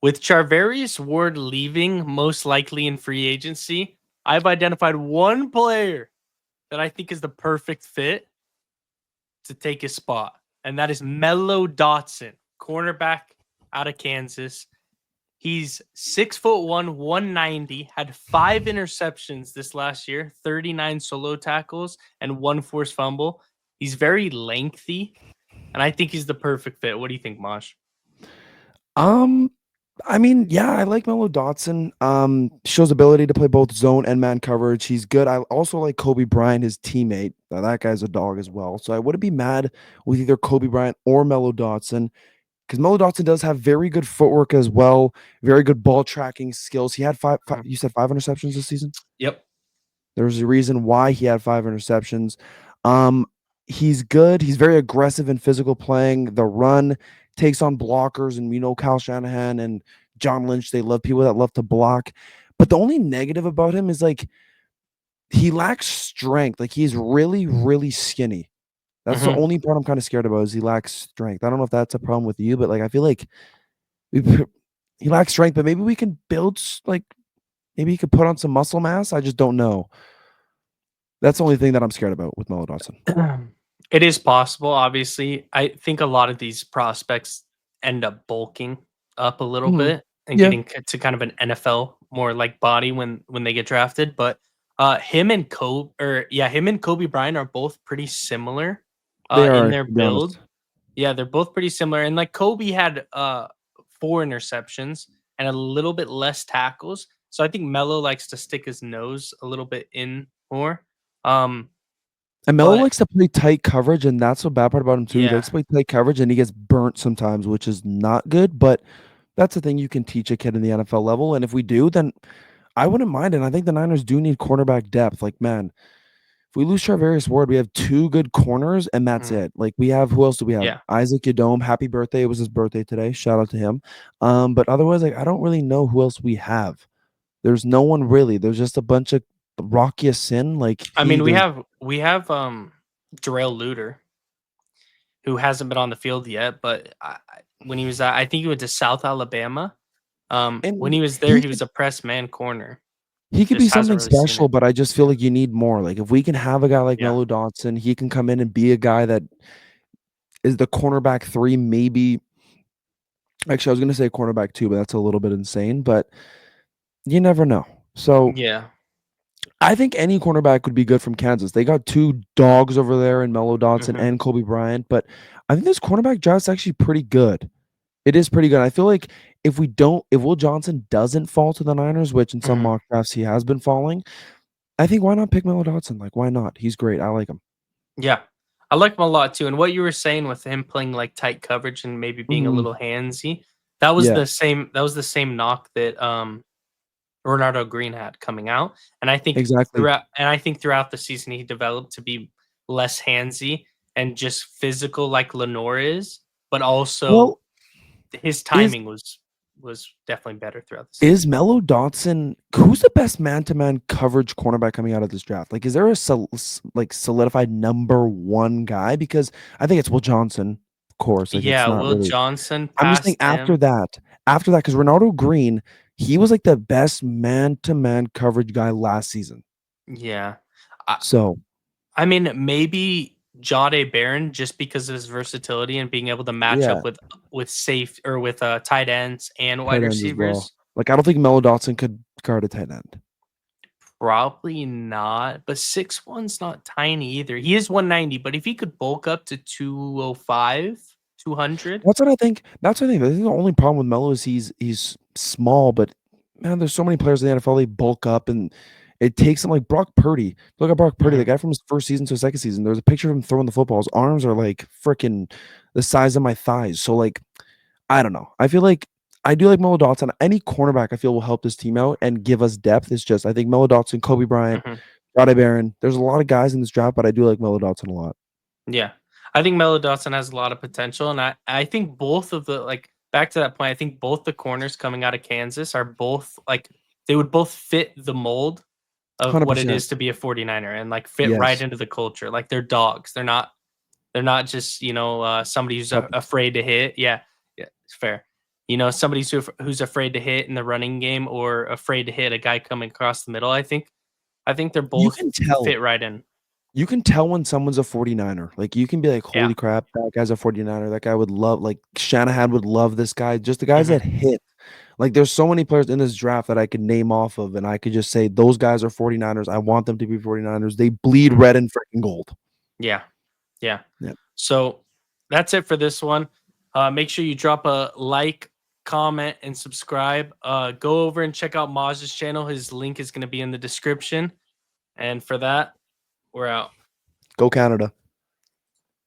With Charvarius Ward leaving, most likely in free agency, I've identified one player that I think is the perfect fit to take his spot, and that is Mello Dotson, cornerback out of Kansas. He's 6'1", 190, had 5 interceptions this last year, 39 solo tackles, and one forced fumble. He's very lengthy, and I think he's the perfect fit. What do you think, Mosh? Um, I mean, yeah, I like Mello Dotson. Shows ability to play both zone and man coverage. He's good. I also like Kobe Bryant, his teammate. That guy's a dog as well. So I wouldn't be mad with either Kobe Bryant or Mello Dotson because Mello Dotson does have very good footwork as well, very good ball tracking skills. He had five, Mhm. you said 5 interceptions this season? Yep. There's a reason why he had 5 interceptions. Um, he's good. He's very aggressive in physical playing. The run takes on blockers, and we know Kyle Shanahan and John Lynch. They love people that love to block. But the only negative about him is like he lacks strength. Like he's really, really skinny. That's the Hmm. only part I'm kind of scared about is he lacks strength. I don't know if that's a problem with you, but like I feel like we, he lacks strength. But maybe we can build like maybe he could put on some muscle mass. I just don't know. That's the only thing that I'm scared about with Mello Dotson. It is possible, obviously. I think a lot of these prospects end up bulking up a little Mhm. bit and Yeah, getting to kind of an NFL more like body when they get drafted. But him and Kobe Bryant are both pretty similar they in are, their to be build. honest. Yeah, they're both pretty similar. And like Kobe had 4 interceptions and a little bit less tackles. So I think Melo likes to stick his nose a little bit in more. Um, And Melo but likes to play tight coverage, and that's the bad part about him too. He likes yeah. to play tight coverage, and he gets burnt sometimes, which is not good. But that's the thing you can teach a kid in the NFL level. And if we do, then I wouldn't mind it. And I think the Niners do need cornerback depth. Like, man, if we lose Charvarius Ward, we have two good corners, and that's Mhm. it. Like, we have who else do we have? Yeah. Isaac Yadom. Happy birthday! It was his birthday today. Shout out to him. But otherwise, like, I don't really know who else we have. There's no one really. There's just a bunch of Rocky Sin. Like, I mean, he there's we have Darrell Luter, who hasn't been on the field yet, but when he was at, I think he went to South Alabama. When and he was there, he he was a press man corner. He could be Just hasn't something really seen special, it. but I just feel Yeah. like you need more. Like if we can have a guy like Yeah. Melo Dotson, he can come in and be a guy that is the cornerback three, maybe. Actually, I was gonna say cornerback two, but that's a little bit insane. But you never know. So Yeah. I think any cornerback would be good from Kansas. They got two dogs over there in Melo Dotson Hmm. and Kobe Bryant, but I think this cornerback draft's actually pretty good. It is pretty good. I feel like if Will Johnson doesn't fall to the Niners, which in some Hmm. mock drafts he has been falling, I think why not pick Melo Dotson? Like, why not? He's great. I like him. Yeah. I like him a lot too. And what you were saying with him playing like tight coverage and maybe being a Mhm. little handsy, that was Yeah, the same. That was the same knock that Ronaldo Green had coming out. exactly. And I think throughout the season he developed to be less handsy and just physical like Lenore is, but also Well, his is timing was definitely better throughout the is season. Melo Dotson who's the best man-to-man coverage cornerback coming out of this draft? Like, is there a solidified number one guy? Because I think it's Will Johnson, of course. Like, it's Yeah, not Will really. Johnson I'm just saying passed him. after that, because Ronaldo Green, he was like the best man-to-man coverage guy last season. Yeah. I, So I mean, maybe Jade Barron just because of his versatility and being able to match yeah, up with safe or with tight ends and wide tight ends as well. receivers. Like, I don't think Melo Dotson could guard a tight end. Probably not, but 6'1's not tiny either. He is 190, but if he could bulk up to 205, 200. That's what I think. That's what I think. I think the only problem with Melo is he's small, but man, there's so many players in the NFL they bulk up and it takes them like Brock Purdy. Look at Brock Purdy, the Mhm. guy from his first season to his second season. There's a picture of him throwing the football. His arms are like freaking the size of my thighs. So like, I don't know. I feel like I do like Melo Dotson. Any cornerback I feel will help this team out and give us depth. It's just I think Melo Dotson, Kobe Bryant, Mhm. Roddy Barron. There's a lot of guys in this draft, but I do like Melo Dotson a lot. Yeah. I think Melo Dotson has a lot of potential, and I think both of the like back to that point, I think both the corners coming out of Kansas are both like they would both fit the mold of what it 100%. is to be a 49er and like fit right Yes. into the culture. Like they're dogs. They're not just, somebody who's Puppies. afraid to hit. Yeah. Yeah, it's fair. somebody who's afraid to hit in the running game or afraid to hit a guy coming across the middle. I think they're You both can tell. fit right in. You can tell when someone's a 49er. Like, you can be like, Yeah. "Holy crap, that guy's a 49er. That guy would love," like, Shanahan would love this guy. Just the guys Mhm. that hit. Like, there's so many players in this draft that I could name off of, and I could just say, "Those guys are 49ers. I want them to be 49ers. They bleed Mhm. red and freaking gold." Yeah. Yeah. Yeah. So that's it for this one. Make sure you drop a like, comment, and subscribe. Go over and check out Maz's channel. His link is going to be in the description. And for that, we're out. Go Canada.